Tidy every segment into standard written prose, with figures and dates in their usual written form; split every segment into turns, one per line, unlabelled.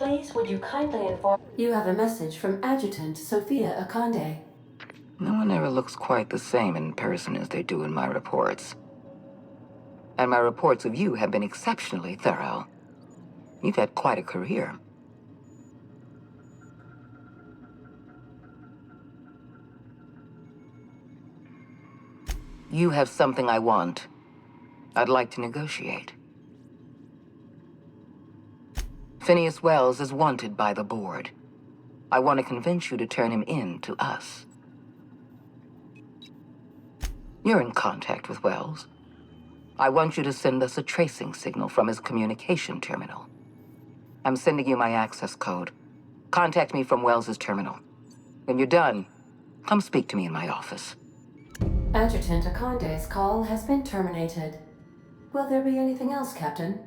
Please, would you kindly inform... You have a message from Adjutant Sophia Akande.
No one ever looks quite the same in person as they do in my reports. And my reports of you have been exceptionally thorough. You've had quite a career. You have something I want. I'd like to negotiate. Phineas Wells is wanted by the board. I want to convince you to turn him in to us. You're in contact with Wells. I want you to send us a tracing signal from his communication terminal. I'm sending you my access code. Contact me from Wells's terminal. When you're done, come speak to me in my office.
Adjutant Akande's call has been terminated. Will there be anything else, Captain?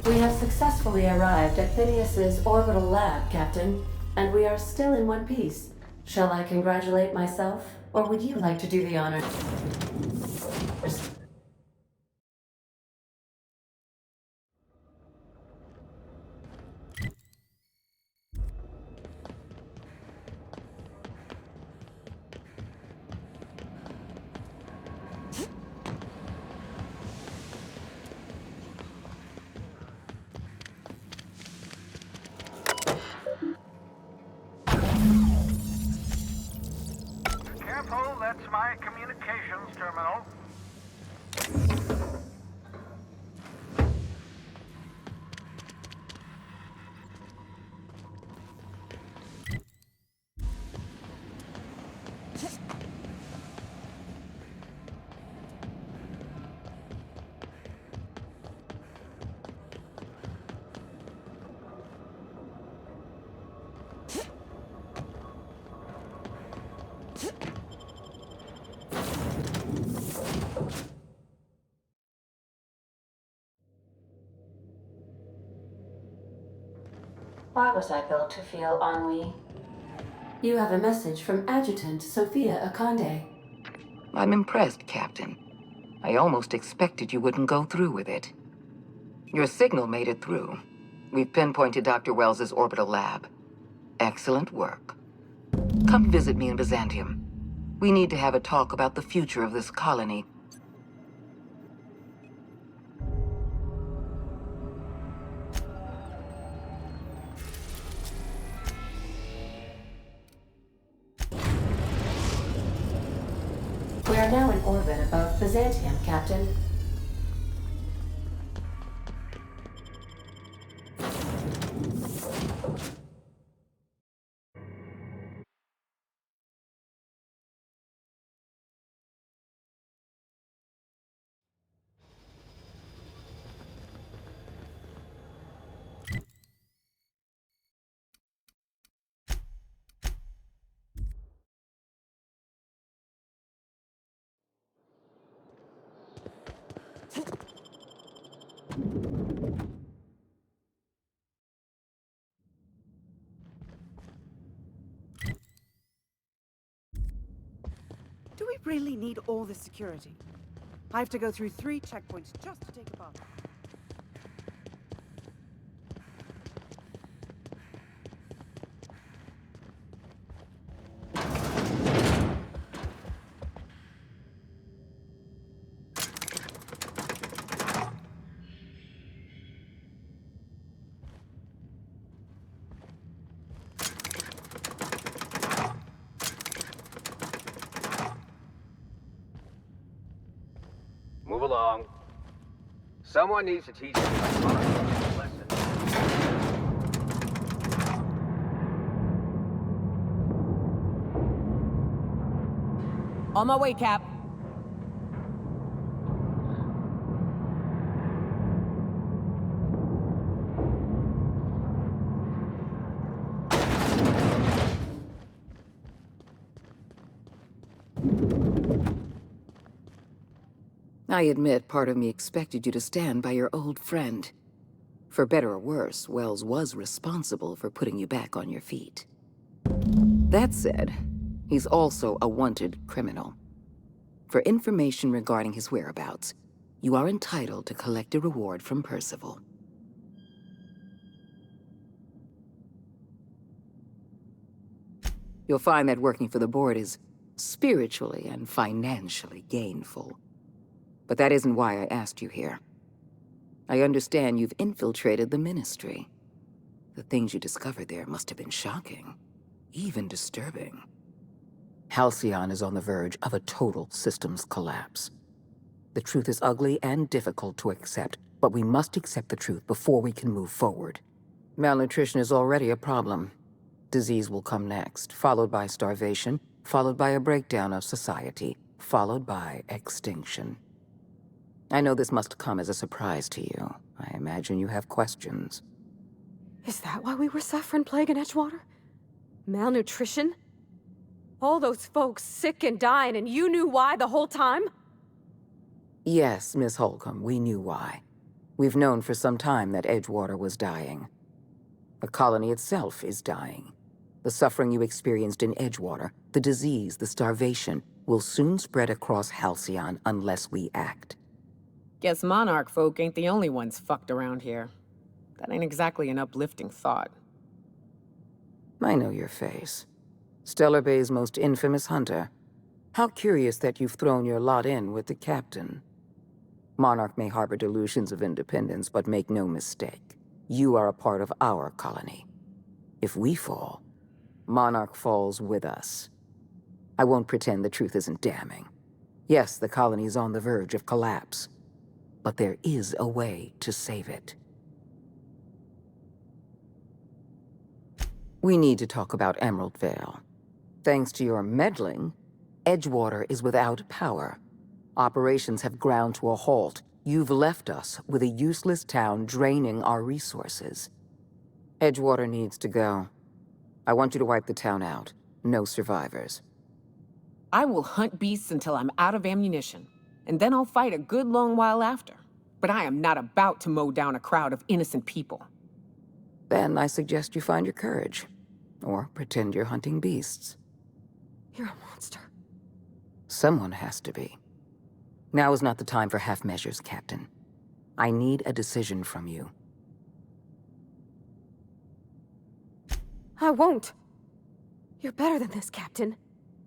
We have successfully arrived at Phineas's orbital lab, Captain, and we are still in one piece. Shall I congratulate myself, or would you like to do the honors?
Careful, that's my communications terminal.
Why was I built to feel ennui? You have a message from Adjutant Sophia Akande.
I'm impressed, Captain. I almost expected you wouldn't go through with it. Your signal made it through. We've pinpointed Dr. Wells's orbital lab. Excellent work. Come visit me in Byzantium. We need to have a talk about the future of this colony.
We are now in orbit above Byzantium, Captain.
Do we really need all this security? I have to go through 3 checkpoints just to take a bath.
Move along. Someone needs to teach you a lesson.
On my way, Cap.
I admit part of me expected you to stand by your old friend. For better or worse, Wells was responsible for putting you back on your feet. That said, He's also a wanted criminal. For information regarding his whereabouts, you are entitled to collect a reward from Percival. You'll find that working for the board is spiritually and financially gainful. But that isn't why I asked you here. I understand you've infiltrated the Ministry. The things you discovered there must have been shocking, even disturbing. Halcyon is on the verge of a total systems collapse. The truth is ugly and difficult to accept, but we must accept the truth before we can move forward. Malnutrition is already a problem. Disease will come next, followed by starvation, followed by a breakdown of society, followed by extinction. I know this must come as a surprise to you. I imagine you have questions.
Is that why we were suffering plague in Edgewater? Malnutrition? All those folks sick and dying, and you knew why the whole time?
Yes, Miss Holcomb, we knew why. We've known for some time that Edgewater was dying. The colony itself is dying. The suffering you experienced in Edgewater, the disease, the starvation, will soon spread across Halcyon unless we act.
Guess Monarch folk ain't the only ones fucked around here. That ain't exactly an uplifting thought.
I know your face. Stellar Bay's most infamous hunter. How curious that you've thrown your lot in with the captain. Monarch may harbor delusions of independence, but make no mistake. You are a part of our colony. If we fall, Monarch falls with us. I won't pretend the truth isn't damning. Yes, the colony is on the verge of collapse, but there is a way to save it. We need to talk Emerald Vale. Thanks to your meddling, Edgewater is without power. Operations have ground to a halt. You've left us with a useless town draining our resources. Edgewater needs to go. I want you to wipe the town out. No survivors.
I will hunt beasts until I'm out of ammunition, and then I'll fight a good long while after. But I am not about to mow down a crowd of innocent people.
Then I suggest you find your courage. Or pretend you're hunting beasts.
You're a monster.
Someone has to be. Now is not the time for half measures, Captain. I need a decision from you.
I won't. You're better than this, Captain.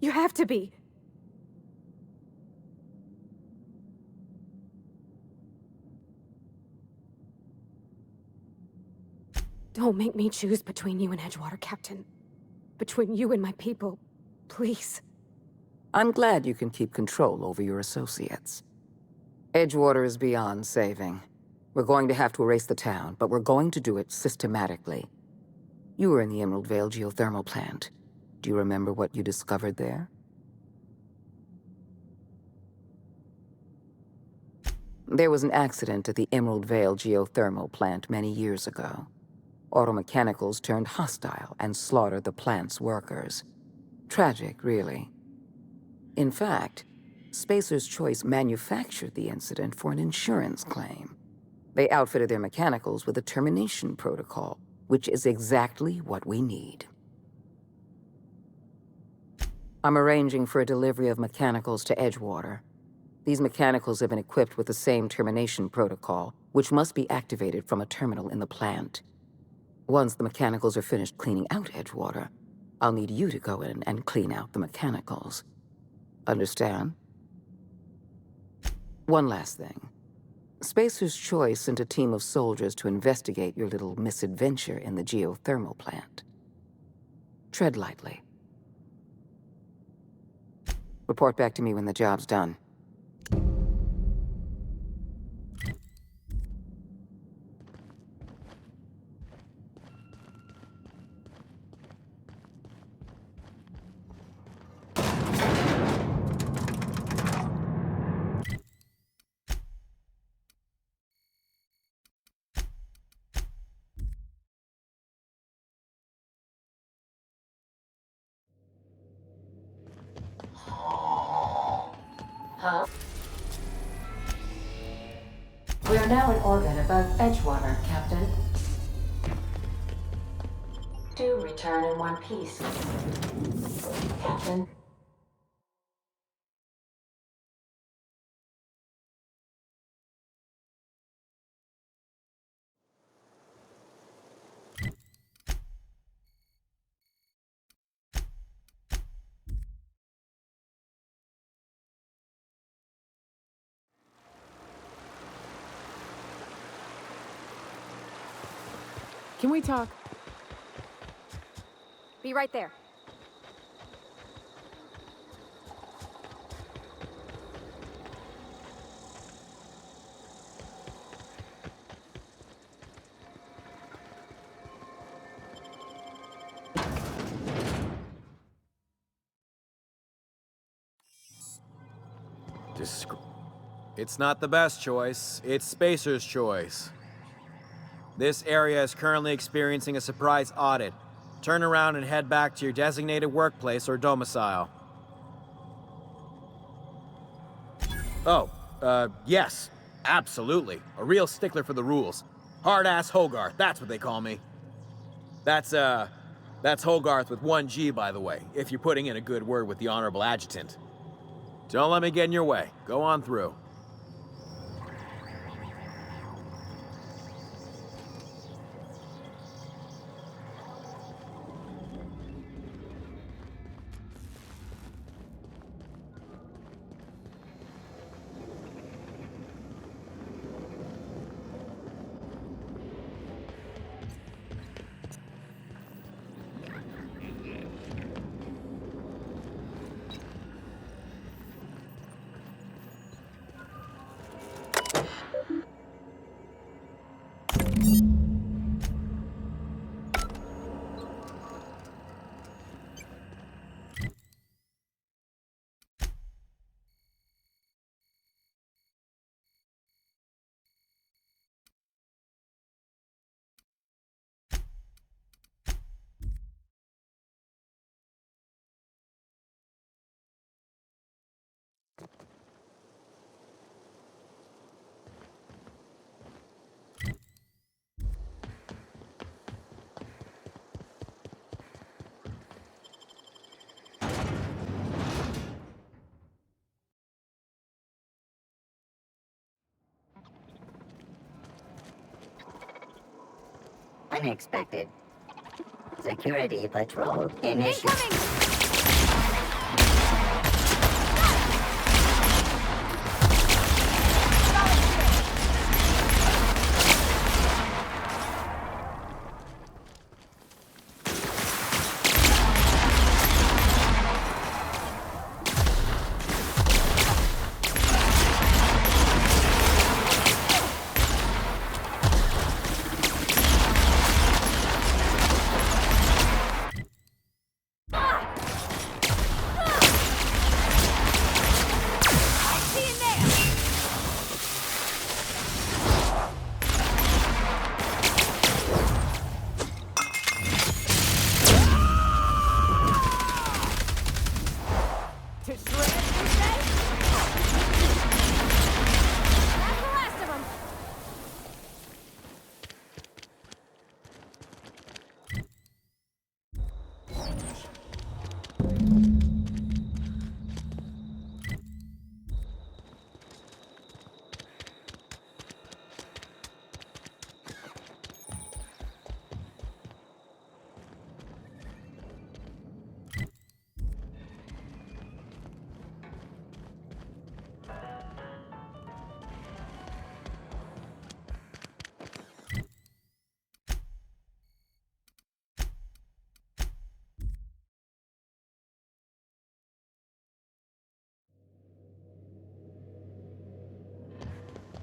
You have to be. Don't make me choose between you and Edgewater, Captain. Between you and my people. Please.
I'm glad you can keep control over your associates. Edgewater is beyond saving. We're going to have to erase the town, but we're going to do it systematically. You were in the Emerald Vale geothermal plant. Do you remember what you discovered there? There was an accident at the Emerald Vale geothermal plant many years ago. Automechanicals turned hostile and slaughtered the plant's workers. Tragic, really. In fact, Spacer's Choice manufactured the incident for an insurance claim. They outfitted their mechanicals with a termination protocol, which is exactly what we need. I'm arranging for a delivery of mechanicals to Edgewater. These mechanicals have been equipped with the same termination protocol, which must be activated from a terminal in the plant. Once the mechanicals are finished cleaning out Edgewater, I'll need you to go in and clean out the mechanicals. Understand? One last thing. Spacer's Choice sent a team of soldiers to investigate your little misadventure in the geothermal plant. Tread lightly. Report back to me when the job's done.
Huh? We are now in orbit above Edgewater, Captain. Do return in one piece, Captain.
Can we talk?
Be right there.
It's not the best choice. It's Spacer's choice. This area is currently experiencing a surprise audit. Turn around and head back to your designated workplace or domicile. Oh, yes. Absolutely. A real stickler for the rules. Hard-ass Hogarth, that's what they call me. That's Hogarth with 1 G, by the way, if you're putting in a good word with the Honorable Adjutant. Don't let me get in your way. Go on through.
Unexpected. Security patrol initiated.
Incoming!
To shred, you say?
That's the last of them.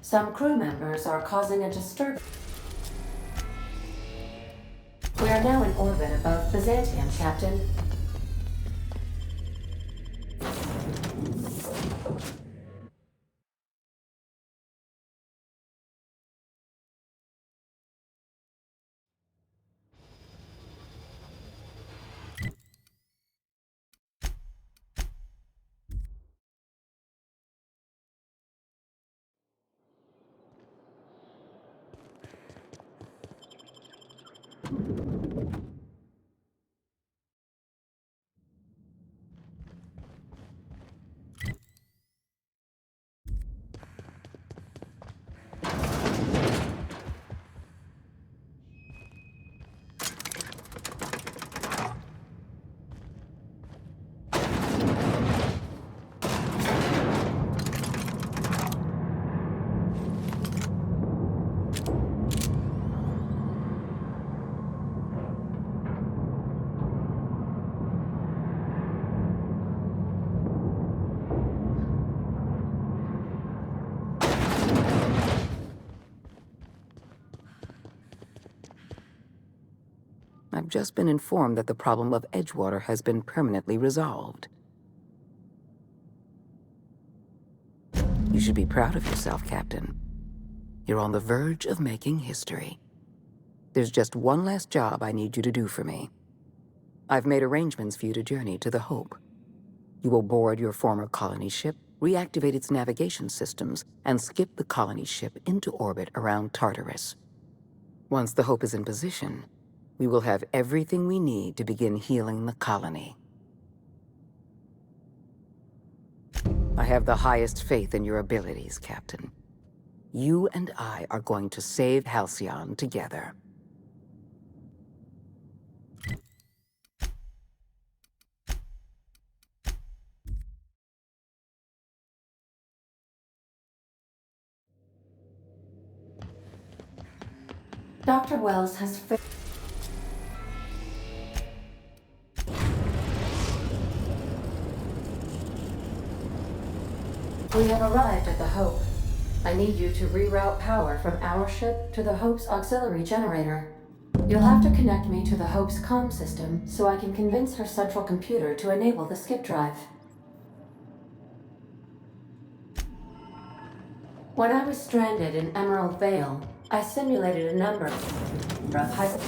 Some crew members are causing a disturbance. We are now in orbit above Byzantium, Captain.
I've just been informed that the problem of Edgewater has been permanently resolved. You should be proud of yourself, Captain. You're on the verge of making history. There's just one last job I need you to do for me. I've made arrangements for you to journey to the Hope. You will board your former colony ship, reactivate its navigation systems, and skip the colony ship into orbit around Tartarus. Once the Hope is in position, we will have everything we need to begin healing the colony. I have the highest faith in your abilities, Captain. You and I are going to save Halcyon together.
Dr. Wells has We have arrived at the Hope. I need you to reroute power from our ship to the Hope's auxiliary generator. You'll have to connect me to the Hope's comm system so I can convince her central computer to enable the skip drive. When I was stranded in Emerald Vale, I simulated a number of high...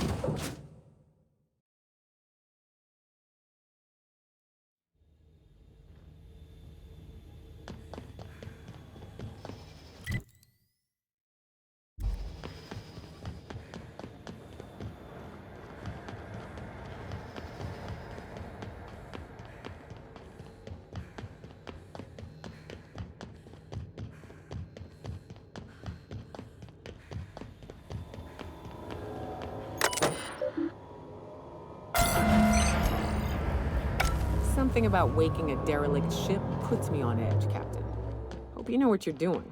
Something about waking a derelict ship puts me on edge, Captain. Hope you know what you're doing.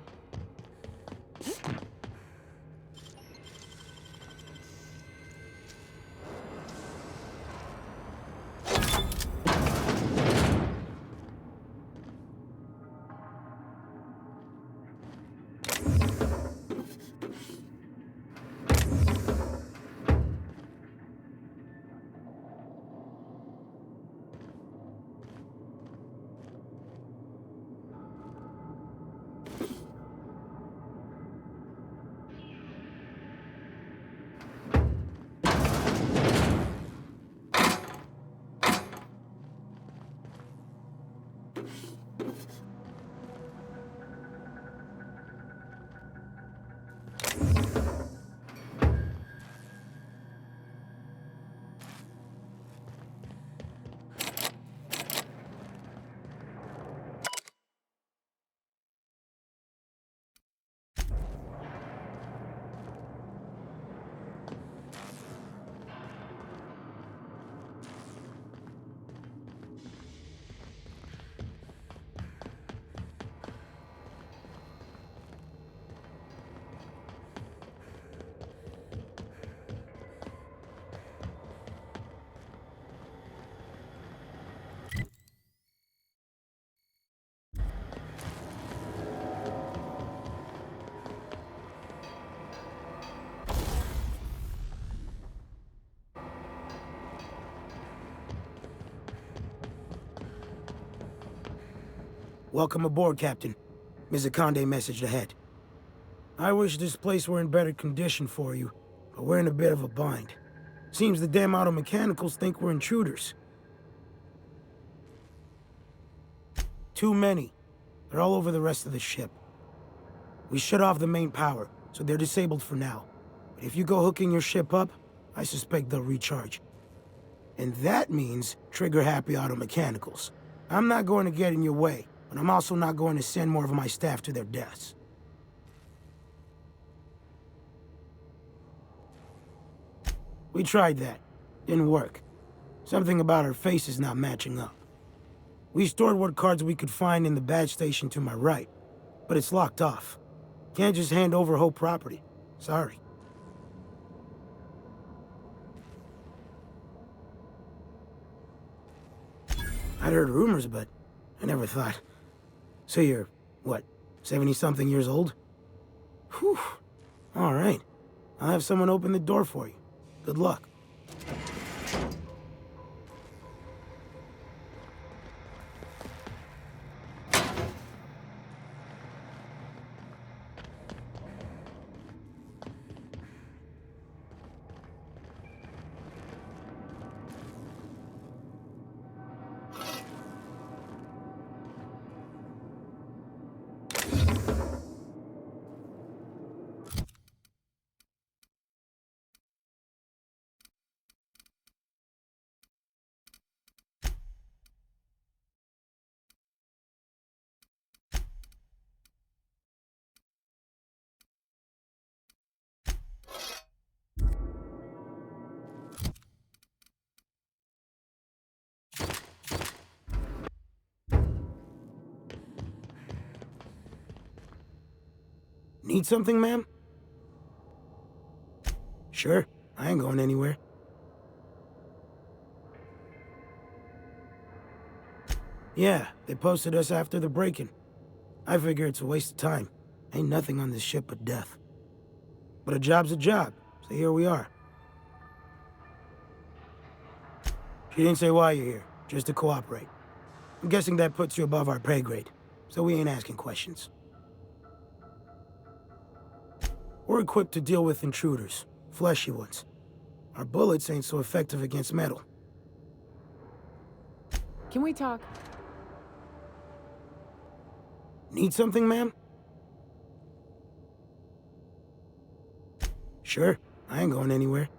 Welcome aboard, Captain. Mizakande messaged ahead. I wish this place were in better condition for you, but we're in a bit of a bind. Seems the damn auto mechanicals think we're intruders. Too many. They're all over the rest of the ship. We shut off the main power, so they're disabled for now. But if you go hooking your ship up, I suspect they'll recharge. And that means trigger-happy auto mechanicals. I'm not going to get in your way, but I'm also not going to send more of my staff to their deaths. We tried that. Didn't work. Something about our faces not matching up. We stored what cards we could find in the badge station to my right, but it's locked off. Can't just hand over Hope property. Sorry. I'd heard rumors, but I never thought. So you're, what, 70-something years old? Whew. All right. I'll have someone open the door for you. Good luck. Need something, ma'am? Sure, I ain't going anywhere. Yeah, they posted us after the break-in. I figure it's a waste of time. Ain't nothing on this ship but death. But a job's a job, so here we are. She didn't say why you're here, just to cooperate. I'm guessing that puts you above our pay grade, so we ain't asking questions. We're equipped to deal with intruders, fleshy ones. Our bullets ain't so effective against metal.
Can we talk?
Need something, ma'am? Sure, I ain't going anywhere.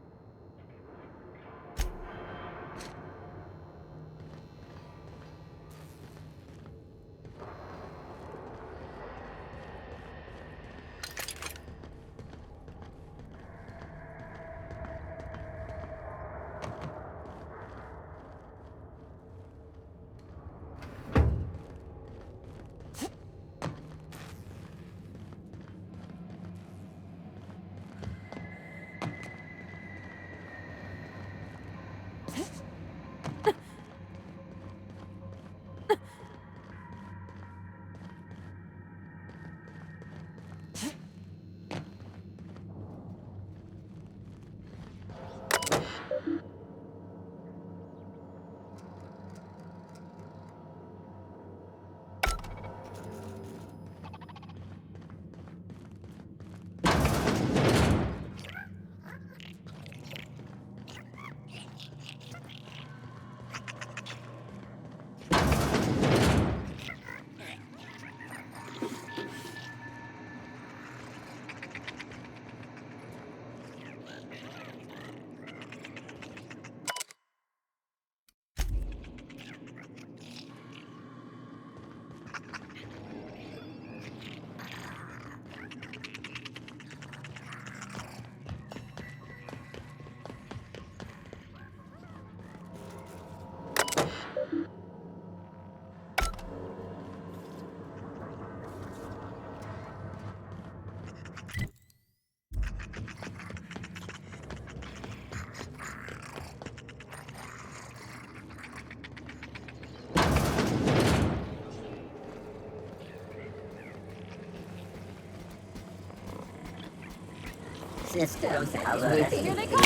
Systems alert.
Here they come!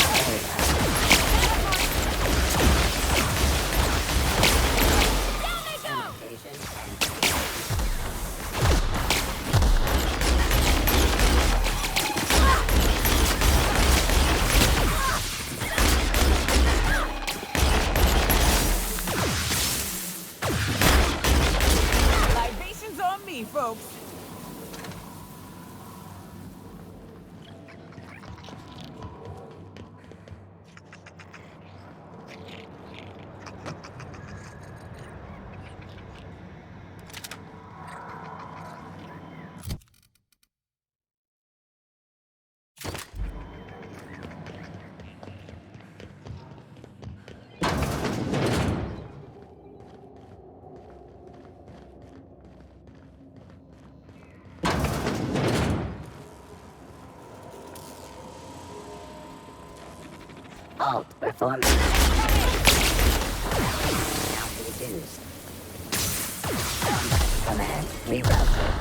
Libations on me, folks.
Alt performance. Now reduced. Command rerouted.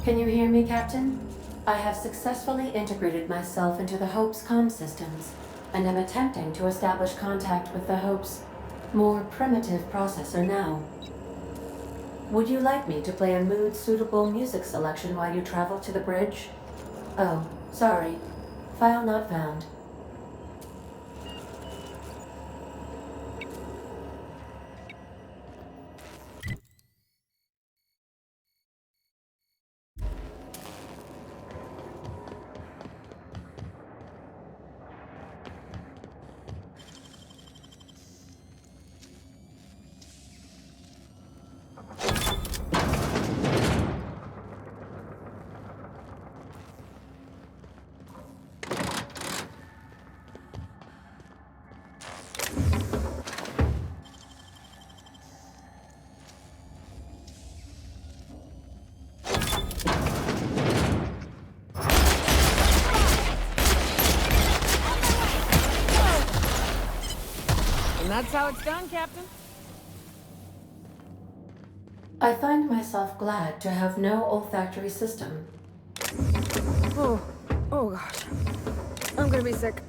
Can you hear me, Captain? I have successfully integrated myself into the Hope's comm systems, and am attempting to establish contact with the Hope's more primitive processor now. Would you like me to play a mood-suitable music selection while you travel to the bridge? Oh, sorry. File not found.
that's how it's done, Captain.
I find myself glad to have no olfactory system.
Oh gosh. I'm gonna be sick.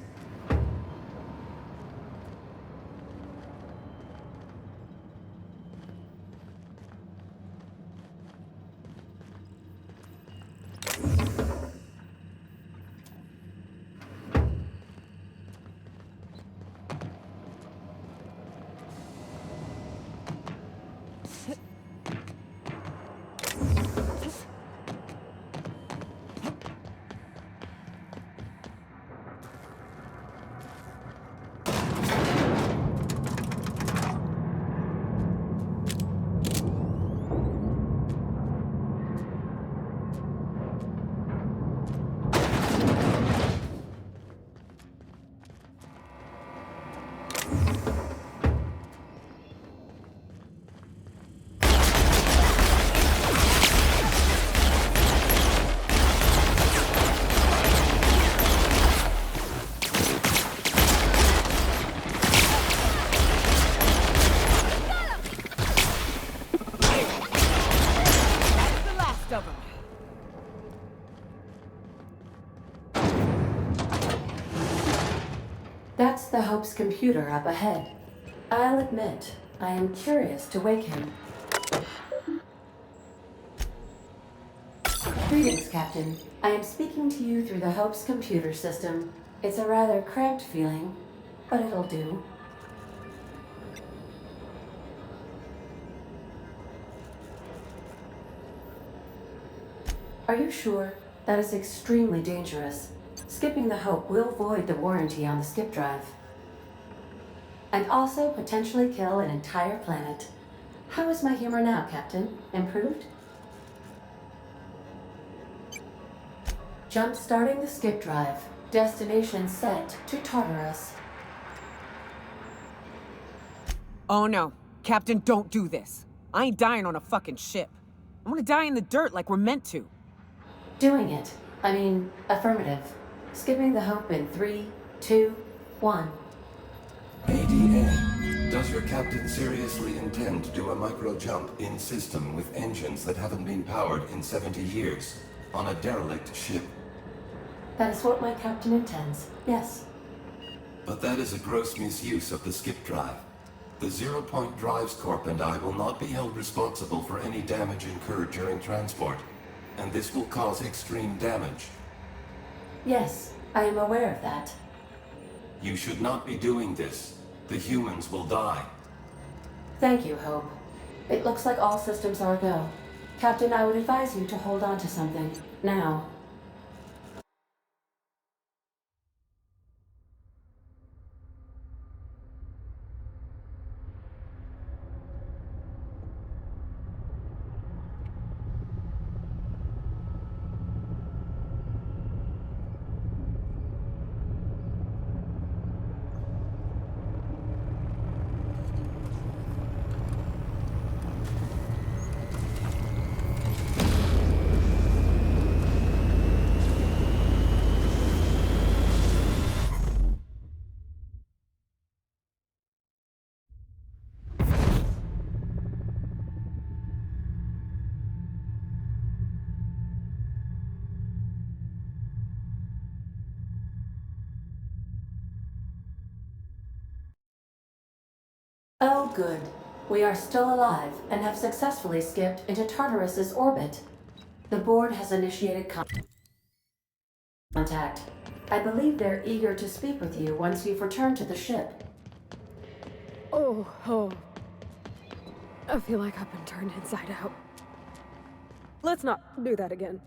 That's the Hope's computer up ahead. I'll admit, I am curious to wake him. Greetings, Captain. I am speaking to you through the Hope's computer system. It's a rather cramped feeling, but it'll do. Are you sure? That is extremely dangerous. Skipping the Hope will void the warranty on the skip drive. And also potentially kill an entire planet. How is my humor now, Captain? Improved? Jump-starting the skip drive. Destination set to Tartarus.
Oh no. Captain, don't do this. I ain't dying on a fucking ship. I'm gonna die in the dirt like we're meant to.
Doing it. I mean, affirmative. Skipping the Hope in 3, 2, 1.
ADA, does your captain seriously intend to do a micro-jump in system with engines that haven't been powered in 70 years on a derelict ship?
That is what my captain intends, yes.
But that is a gross misuse of the skip drive. The Zero Point Drives Corp and I will not be held responsible for any damage incurred during transport, and this will cause extreme damage.
Yes, I am aware of that.
You should not be doing this. The humans will die.
Thank you, Hope. It looks like all systems are a go. Captain, I would advise you to hold on to something. Now. Oh, good. We are still alive and have successfully skipped into Tartarus's orbit. The board has initiated contact. I believe they're eager to speak with you once you've returned to the ship.
Oh. I feel like I've been turned inside out. Let's not do that again.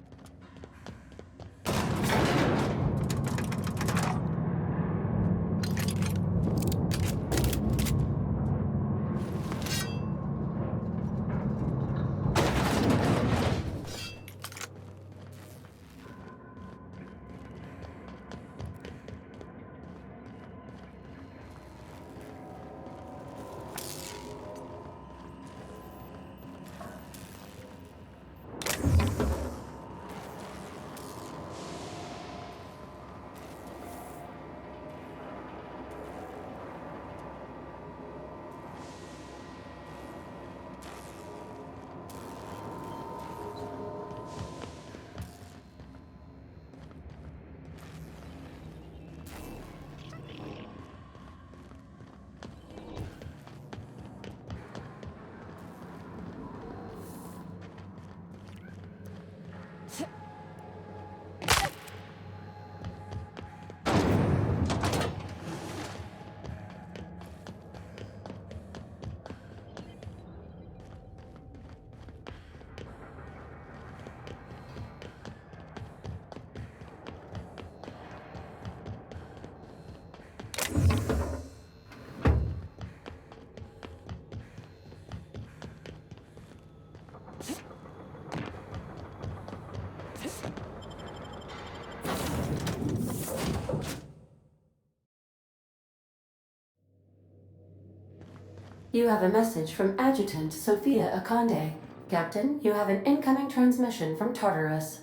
You have a message from Adjutant Sophia Akande. Captain, you have an incoming transmission from Tartarus.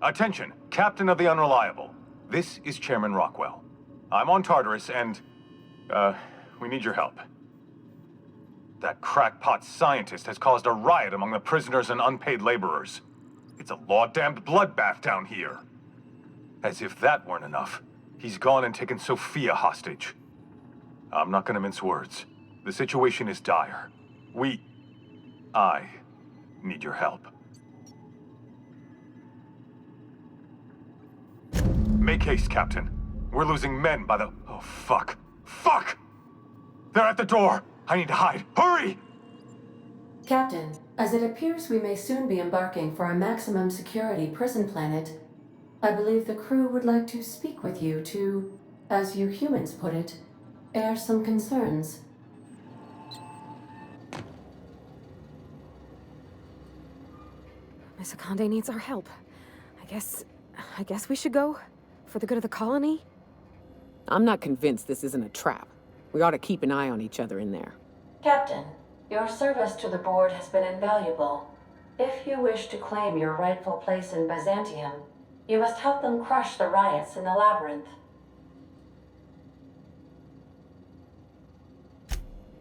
Attention, Captain of the Unreliable. This is Chairman Rockwell. I'm on Tartarus and, we need your help. That crackpot scientist has caused a riot among the prisoners and unpaid laborers. It's a law-damned bloodbath down here. As if that weren't enough, he's gone and taken Sophia hostage. I'm not gonna mince words. The situation is dire. I need your help. Make haste, Captain. We're losing men by the... Oh, fuck. Fuck! They're at the door! I need to hide. Hurry!
Captain, as it appears we may soon be embarking for a maximum security prison planet, I believe the crew would like to speak with you to, as you humans put it, air some concerns.
Miss Akande needs our help. I guess we should go? For the good of the colony?
I'm not convinced this isn't a trap. We ought to keep an eye on each other in there.
Captain, your service to the board has been invaluable. If you wish to claim your rightful place in Byzantium, you must help them crush the riots in the labyrinth.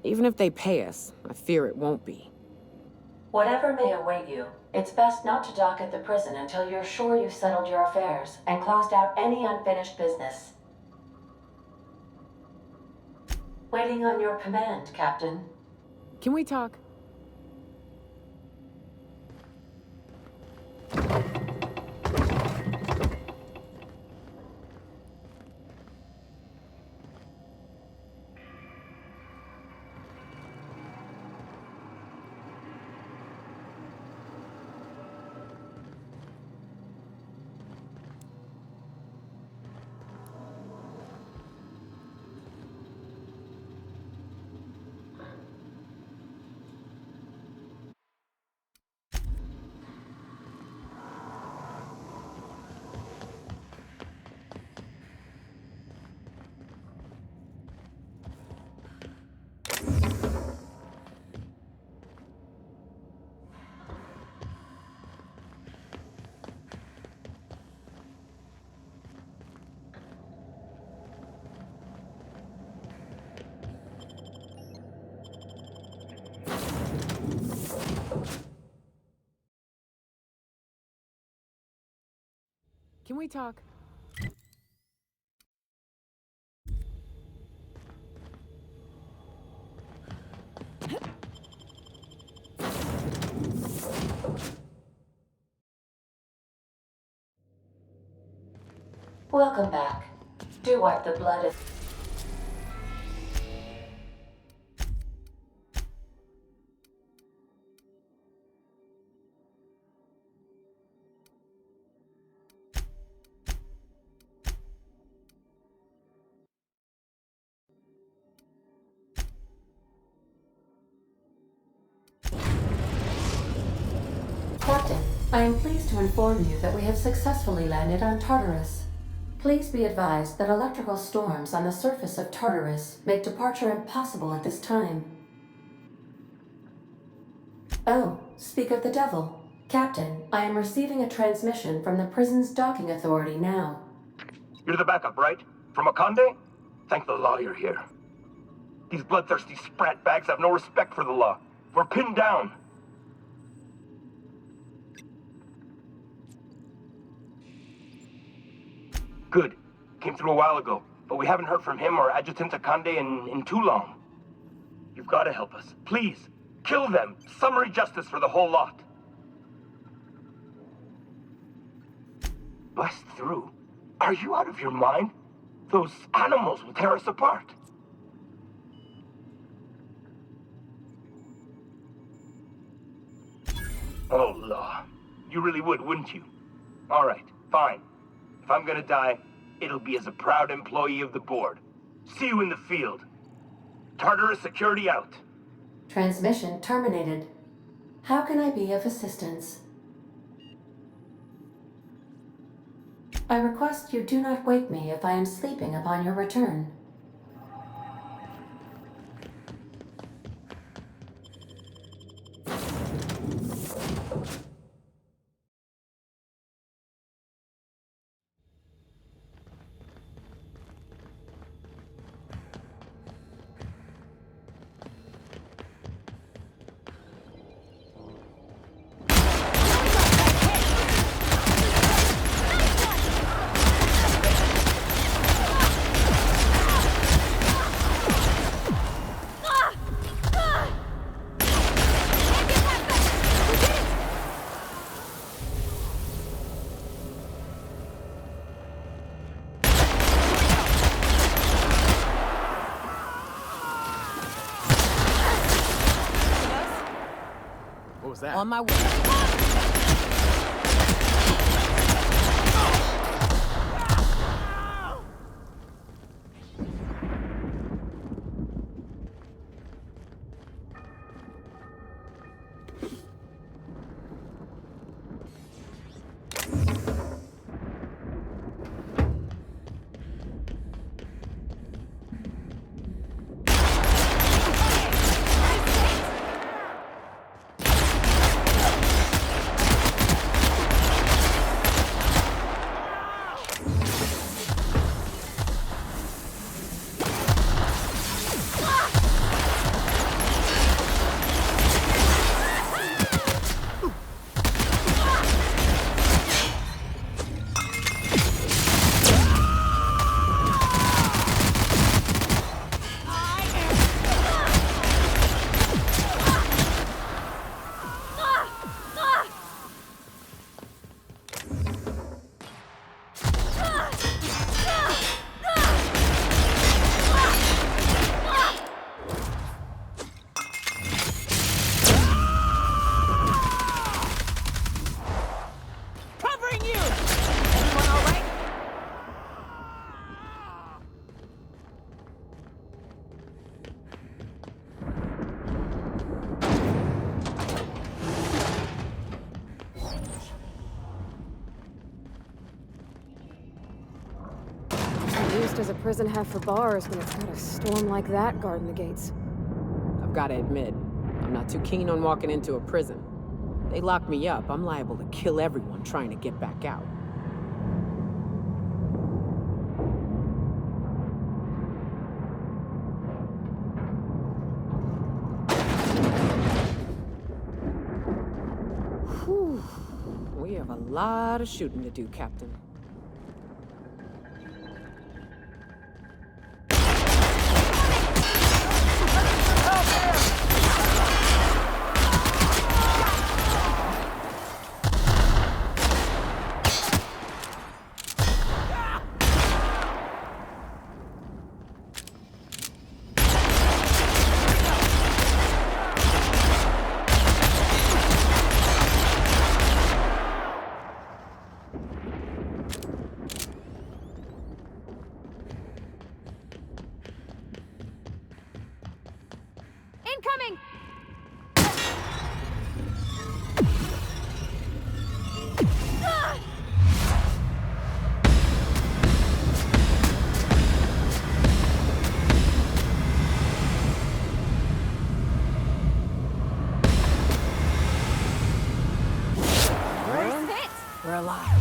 Even if they pay us, I fear it won't be.
Whatever may await you, it's best not to dock at the prison until you're sure you've settled your affairs and closed out any unfinished business. Waiting on your command, Captain.
Can we talk? Can we talk?
Welcome back. Do wipe the blood. Captain, I am pleased to inform you that we have successfully landed on Tartarus. Please be advised that electrical storms on the surface of Tartarus make departure impossible at this time. Oh, speak of the devil. Captain, I am receiving a transmission from the prison's docking authority now.
You're the backup, right? From Akande? Thank the law you're here. These bloodthirsty sprat bags have no respect for the law. We're pinned down. Good. Came through a while ago, but we haven't heard from him or Adjutant Akande in too long. You've got to help us. Please, kill them. Summary justice for the whole lot. Bust through? Are you out of your mind? Those animals will tear us apart. Oh, law. You really would, wouldn't you? All right, fine. If I'm gonna die, it'll be as a proud employee of the board. See you in the field. Tartarus security out.
Transmission terminated. How can I be of assistance? I request you do not wake me if I am sleeping upon your return.
was that?
On my way.
Used as a prison half for bars when it's got a storm like that guarding the gates.
I've got to admit, I'm not too keen on walking into a prison. They lock me up, I'm liable to kill everyone trying to get back out. Whew. We have a lot of shooting to do, Captain.
Incoming!
We're alive.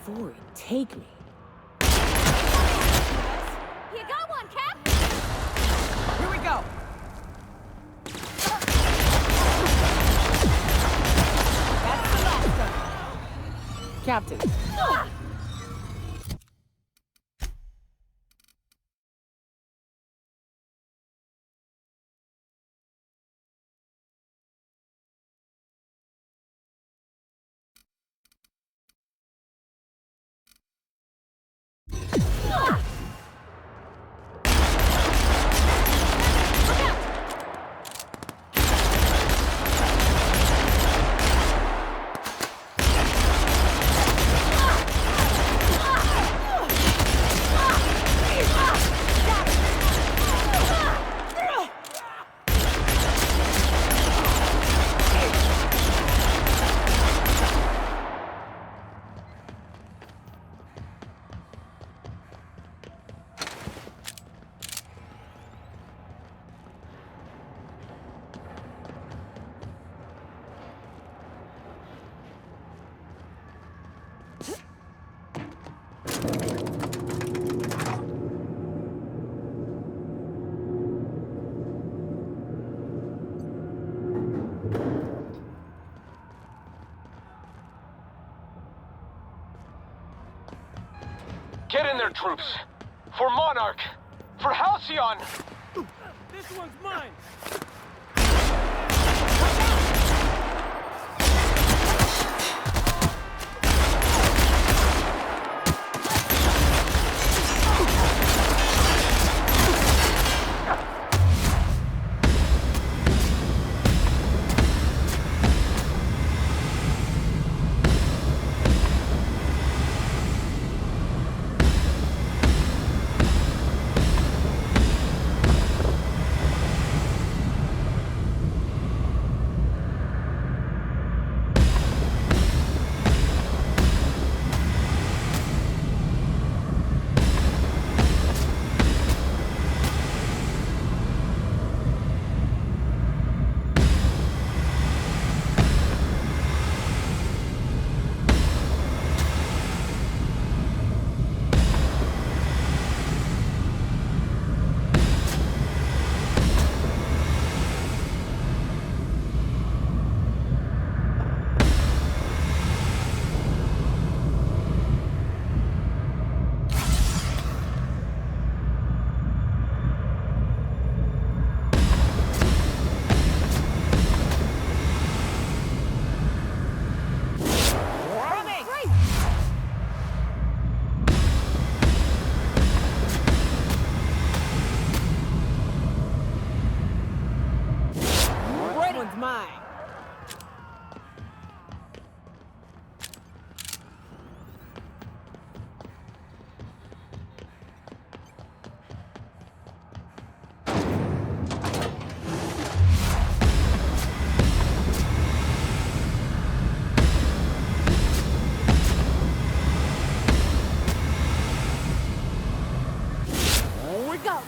before he'd take me.
You got one, Cap?
Here we go! That's the last of it. Captain.
Get in there, troops! For Monarch! For Halcyon!
This one's mine!
Mine.
Here we go.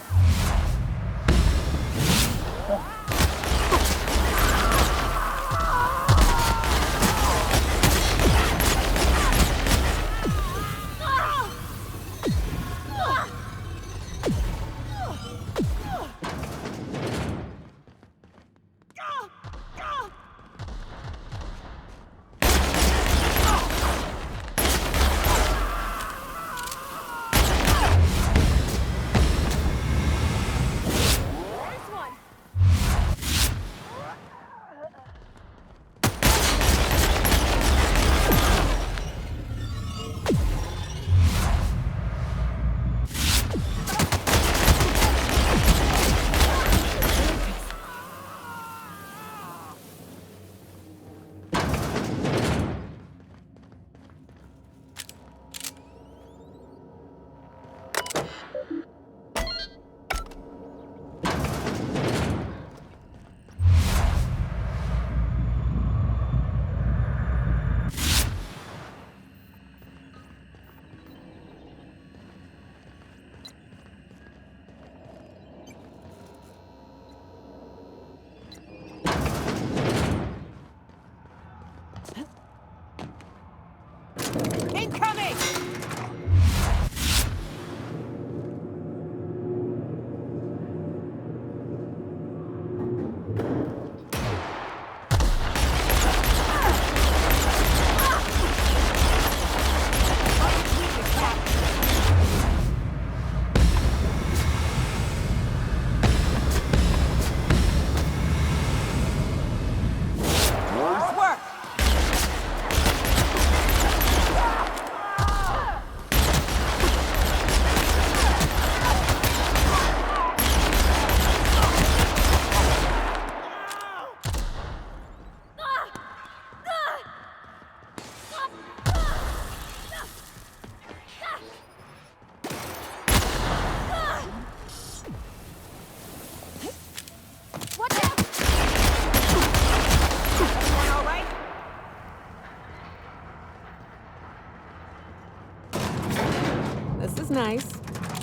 nice.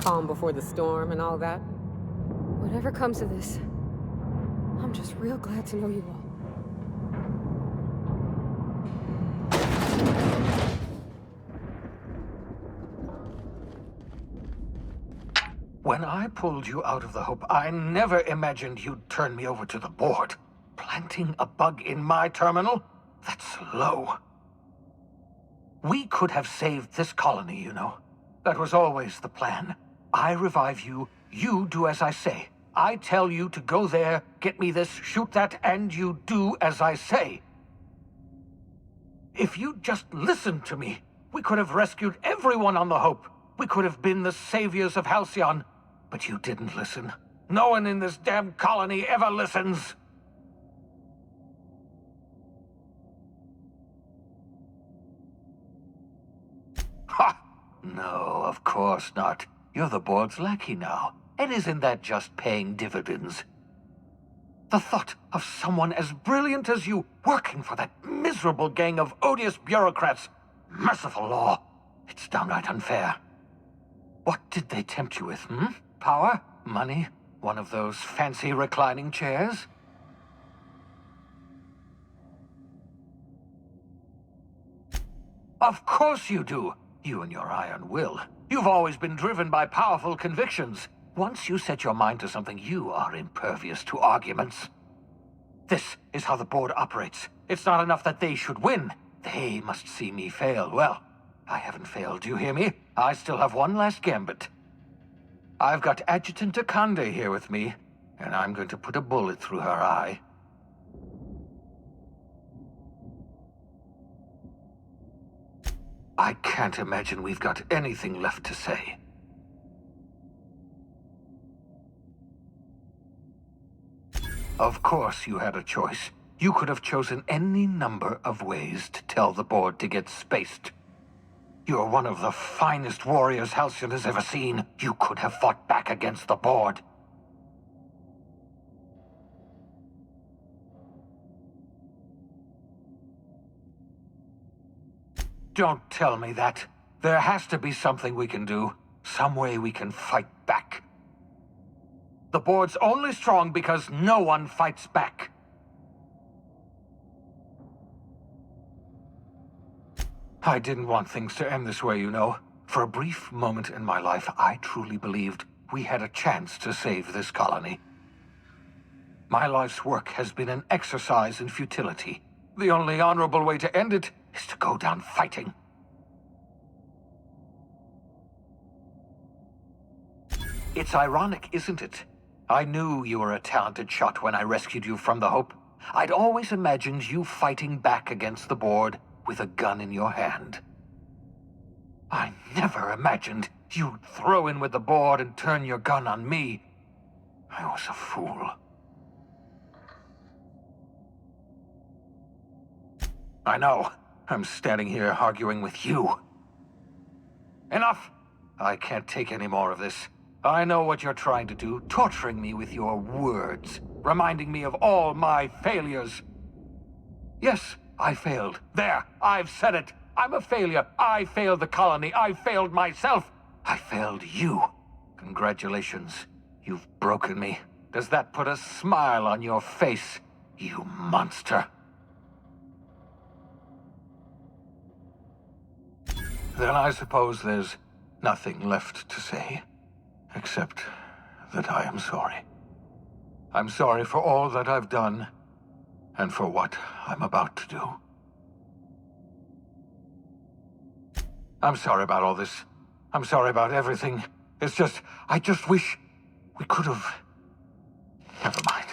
Calm before the storm and all that.
Whatever comes of this, I'm just real glad to know you all.
When I pulled you out of the Hope, I never imagined you'd turn me over to the board. Planting a bug in my terminal? That's low. We could have saved this colony, you know. That was always the plan. I revive you, you do as I say. I tell you to go there, get me this, shoot that, and you do as I say. If you'd just listened to me, we could have rescued everyone on the Hope. We could have been the saviors of Halcyon. But you didn't listen. No one in this damn colony ever listens. Ha! No, of course not. You're the board's lackey now. And isn't that just paying dividends? The thought of someone as brilliant as you working for that miserable gang of odious bureaucrats. Merciful law. It's downright unfair. What did they tempt you with, Power? Money? One of those fancy reclining chairs? Of course you do. You and your iron will. You've always been driven by powerful convictions. Once you set your mind to something, you are impervious to arguments. This is how the board operates. It's not enough that they should win. They must see me fail. Well, I haven't failed, do you hear me? I still have one last gambit. I've got Adjutant Akande here with me, and I'm going to put a bullet through her eye. I can't imagine we've got anything left to say. Of course you had a choice. You could have chosen any number of ways to tell the board to get spaced. You're one of the finest warriors Halcyon has ever seen. You could have fought back against the board. Don't tell me that. There has to be something we can do. Some way we can fight back. The board's only strong because no one fights back. I didn't want things to end this way, you know. For a brief moment in my life, I truly believed we had a chance to save this colony. My life's work has been an exercise in futility. The only honorable way to end it is to go down fighting. It's ironic, isn't it? I knew you were a talented shot when I rescued you from the Hope. I'd always imagined you fighting back against the board with a gun in your hand. I never imagined you'd throw in with the board and turn your gun on me. I was a fool. I know. I'm standing here arguing with you. Enough! I can't take any more of this. I know what you're trying to do, torturing me with your words, reminding me of all my failures. Yes, I failed. There, I've said it. I'm a failure. I failed the colony. I failed myself. I failed you. Congratulations. You've broken me. Does that put a smile on your face, you monster? Then I suppose there's nothing left to say, except that I am sorry. I'm sorry for all that I've done, and for what I'm about to do. I'm sorry about all this. I'm sorry about everything. It's just, I just wish we could have... Never mind.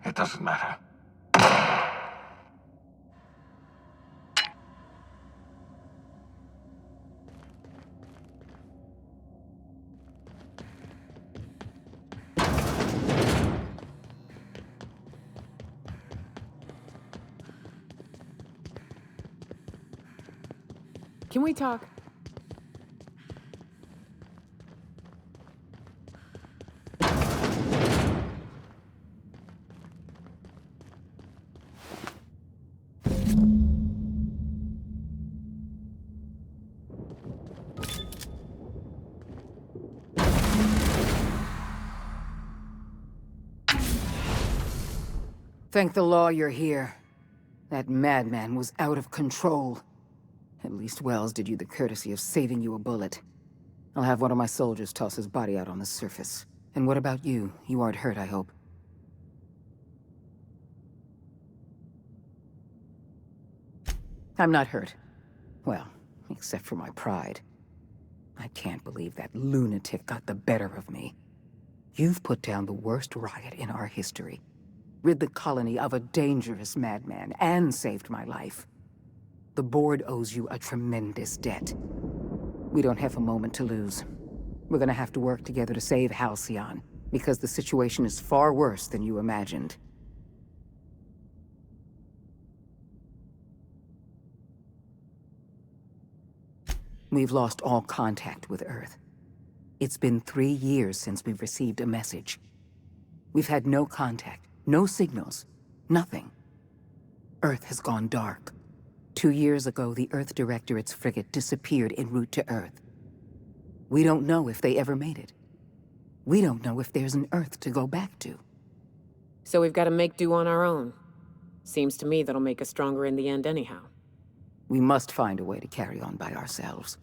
It doesn't matter.
Can we talk?
Thank the law you're here. That madman was out of control. At least Wells did you the courtesy of saving you a bullet. I'll have one of my soldiers toss his body out on the surface. And what about you? You aren't hurt, I hope. I'm not hurt. Well, except for my pride. I can't believe that lunatic got the better of me. You've put down the worst riot in our history, rid the colony of a dangerous madman, and saved my life. The board owes you a tremendous debt. We don't have a moment to lose. We're gonna have to work together to save Halcyon, because the situation is far worse than you imagined. We've lost all contact with Earth. It's been 3 years since we've received a message. We've had no contact, no signals, nothing. Earth has gone dark. 2 years ago, the Earth Directorate's frigate disappeared en route to Earth. We don't know if they ever made it. We don't know if there's an Earth to go back to.
So we've got to make do on our own. Seems to me that'll make us stronger in the end anyhow.
We must find a way to carry on by ourselves.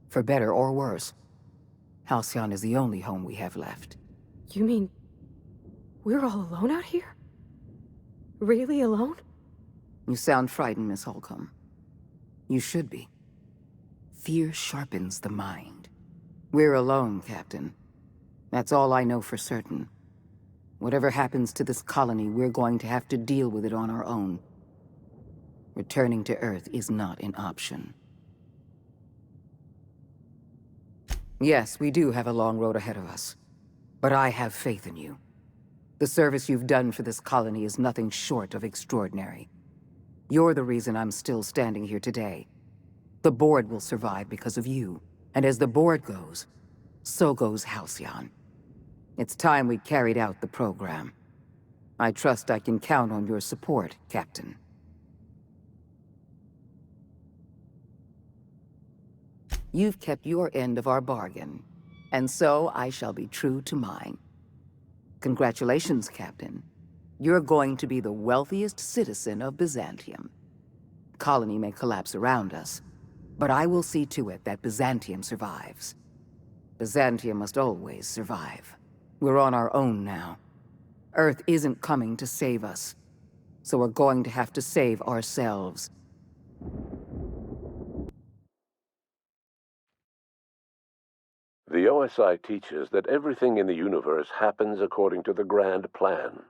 For better or worse. Halcyon is the only home we have left.
You mean... we're all alone out here? Really alone?
You sound frightened, Miss Holcomb. You should be. Fear sharpens the mind. We're alone, Captain. That's all I know for certain. Whatever happens to this colony, we're going to have to deal with it on our own. Returning to Earth is not an option. Yes, we do have a long road ahead of us. But I have faith in you. The service you've done for this colony is nothing short of extraordinary. You're the reason I'm still standing here today. The board will survive because of you. And as the board goes, so goes Halcyon. It's time we carried out the program. I trust I can count on your support, Captain. You've kept your end of our bargain, and so I shall be true to mine. Congratulations, Captain. You're going to be the wealthiest citizen of Byzantium. Colony may collapse around us, but I will see to it that Byzantium survives. Byzantium must always survive. We're on our own now. Earth isn't coming to save us, so we're going to have to save ourselves.
The OSI teaches that everything in the universe happens according to the grand plan.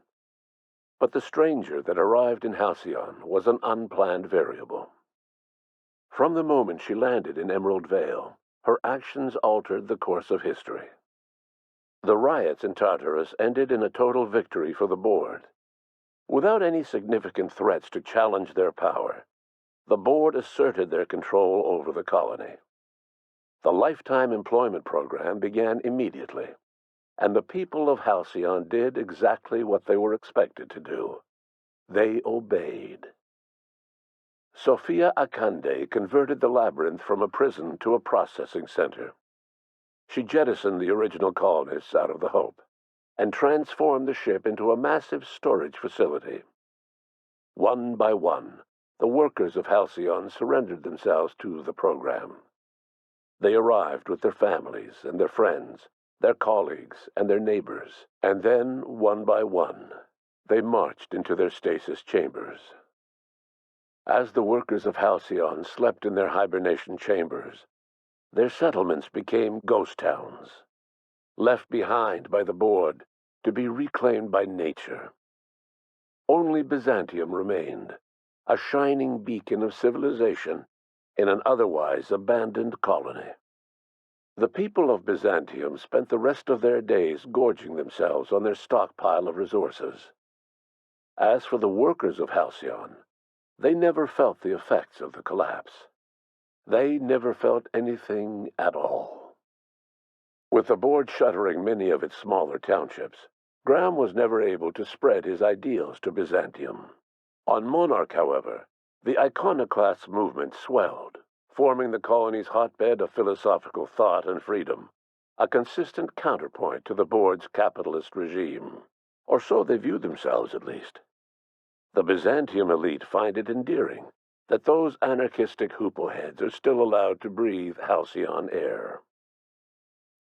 But the stranger that arrived in Halcyon was an unplanned variable. From the moment she landed in Emerald Vale, her actions altered the course of history. The riots in Tartarus ended in a total victory for the board. Without any significant threats to challenge their power, the board asserted their control over the colony. The lifetime employment program began immediately, and the people of Halcyon did exactly what they were expected to do. They obeyed. Sophia Akande converted the labyrinth from a prison to a processing center. She jettisoned the original colonists out of the Hope, and transformed the ship into a massive storage facility. One by one, the workers of Halcyon surrendered themselves to the program. They arrived with their families and their friends, their colleagues and their neighbors, and then, one by one, they marched into their stasis chambers. As the workers of Halcyon slept in their hibernation chambers, their settlements became ghost towns, left behind by the board to be reclaimed by nature. Only Byzantium remained, a shining beacon of civilization in an otherwise abandoned colony. The people of Byzantium spent the rest of their days gorging themselves on their stockpile of resources. As for the workers of Halcyon, they never felt the effects of the collapse. They never felt anything at all. With the board shuttering many of its smaller townships, Graham was never able to spread his ideals to Byzantium. On Monarch, however, the iconoclast movement swelled, forming the colony's hotbed of philosophical thought and freedom, a consistent counterpoint to the board's capitalist regime. Or so they viewed themselves, at least. The Byzantium elite find it endearing that those anarchistic hoopleheads are still allowed to breathe halcyon air.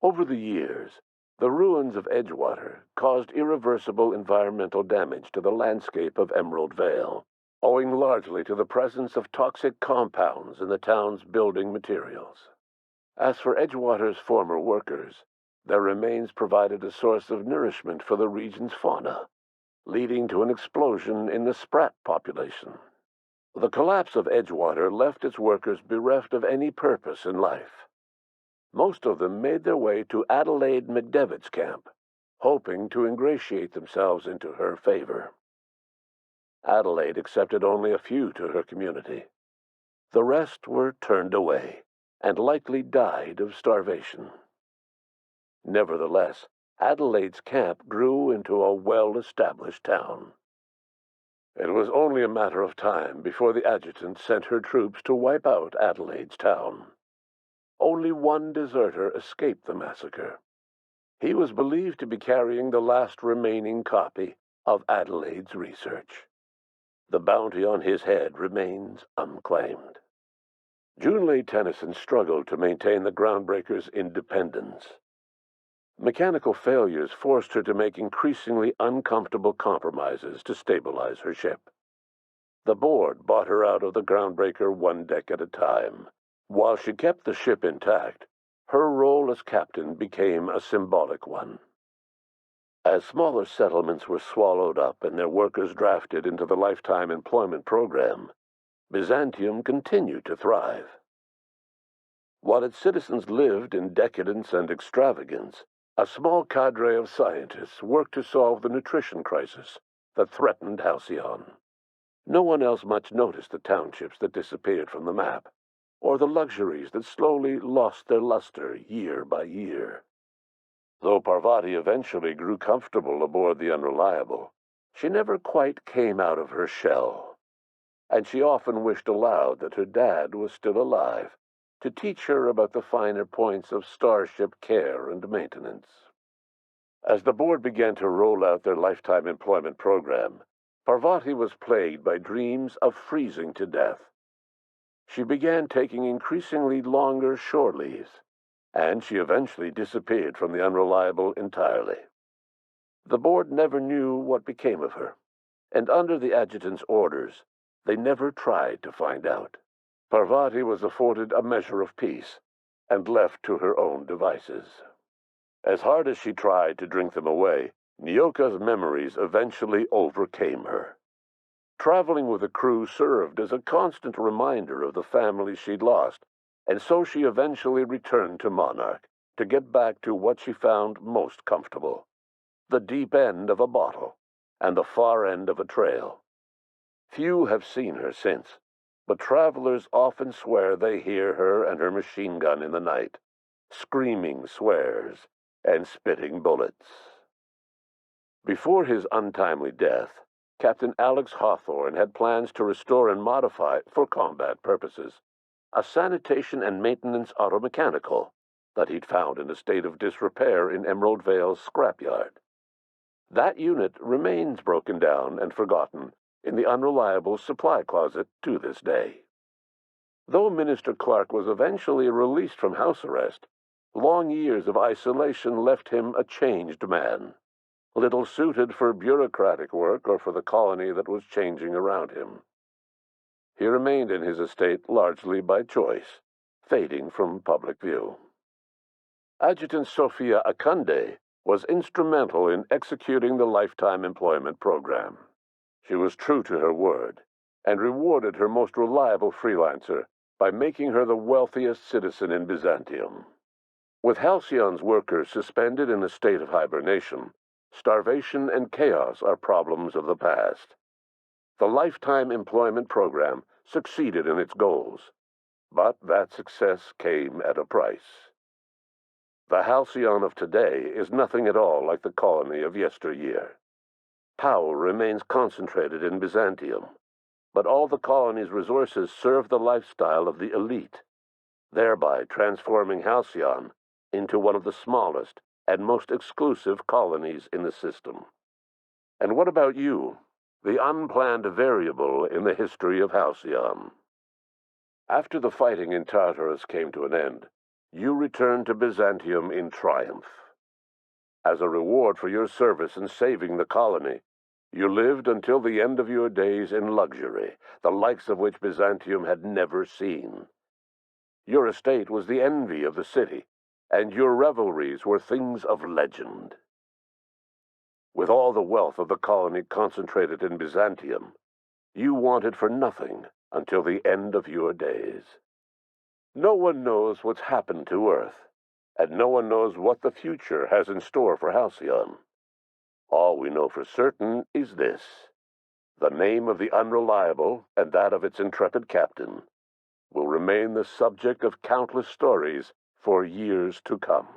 Over the years, the ruins of Edgewater caused irreversible environmental damage to the landscape of Emerald Vale, owing largely to the presence of toxic compounds in the town's building materials. As for Edgewater's former workers, their remains provided a source of nourishment for the region's fauna, leading to an explosion in the sprat population. The collapse of Edgewater left its workers bereft of any purpose in life. Most of them made their way to Adelaide McDevitt's camp, hoping to ingratiate themselves into her favor. Adelaide accepted only a few to her community. The rest were turned away, and likely died of starvation. Nevertheless, Adelaide's camp grew into a well-established town. It was only a matter of time before the adjutant sent her troops to wipe out Adelaide's town. Only one deserter escaped the massacre. He was believed to be carrying the last remaining copy of Adelaide's research. The bounty on his head remains unclaimed. Junlei Tennyson struggled to maintain the groundbreaker's independence. Mechanical failures forced her to make increasingly uncomfortable compromises to stabilize her ship. The board bought her out of the groundbreaker one deck at a time. While she kept the ship intact, her role as captain became a symbolic one. As smaller settlements were swallowed up and their workers drafted into the lifetime employment program, Byzantium continued to thrive. While its citizens lived in decadence and extravagance, a small cadre of scientists worked to solve the nutrition crisis that threatened Halcyon. No one else much noticed the townships that disappeared from the map, or the luxuries that slowly lost their luster year by year. Though Parvati eventually grew comfortable aboard the Unreliable, she never quite came out of her shell, and she often wished aloud that her dad was still alive to teach her about the finer points of starship care and maintenance. As the board began to roll out their lifetime employment program, Parvati was plagued by dreams of freezing to death. She began taking increasingly longer shore leaves, and she eventually disappeared from the Unreliable entirely. The board never knew what became of her, and under the adjutant's orders, they never tried to find out. Parvati was afforded a measure of peace, and left to her own devices. As hard as she tried to drink them away, Nyoka's memories eventually overcame her. Traveling with the crew served as a constant reminder of the family she'd lost, and so she eventually returned to Monarch to get back to what she found most comfortable: the deep end of a bottle and the far end of a trail. Few have seen her since, but travelers often swear they hear her and her machine gun in the night, screaming swears and spitting bullets. Before his untimely death, Captain Alex Hawthorne had plans to restore and modify, for combat purposes, a sanitation and maintenance automechanical that he'd found in a state of disrepair in Emerald Vale's scrapyard. That unit remains broken down and forgotten in the Unreliable supply closet to this day. Though Minister Clark was eventually released from house arrest, long years of isolation left him a changed man, little suited for bureaucratic work or for the colony that was changing around him. He remained in his estate largely by choice, fading from public view. Adjutant Sophia Akunde was instrumental in executing the lifetime employment program. She was true to her word, and rewarded her most reliable freelancer by making her the wealthiest citizen in Byzantium. With Halcyon's workers suspended in a state of hibernation, starvation and chaos are problems of the past. The lifetime employment program succeeded in its goals, but that success came at a price. The Halcyon of today is nothing at all like the colony of yesteryear. Power remains concentrated in Byzantium, but all the colony's resources serve the lifestyle of the elite, thereby transforming Halcyon into one of the smallest and most exclusive colonies in the system. And what about you, the unplanned variable in the history of Halcyon. After the fighting in Tartarus came to an end, you returned to Byzantium in triumph. As a reward for your service in saving the colony, you lived until the end of your days in luxury, the likes of which Byzantium had never seen. Your estate was the envy of the city, and your revelries were things of legend. With all the wealth of the colony concentrated in Byzantium, you wanted for nothing until the end of your days. No one knows what's happened to Earth, and no one knows what the future has in store for Halcyon. All we know for certain is this: the name of the Unreliable and that of its intrepid captain will remain the subject of countless stories for years to come.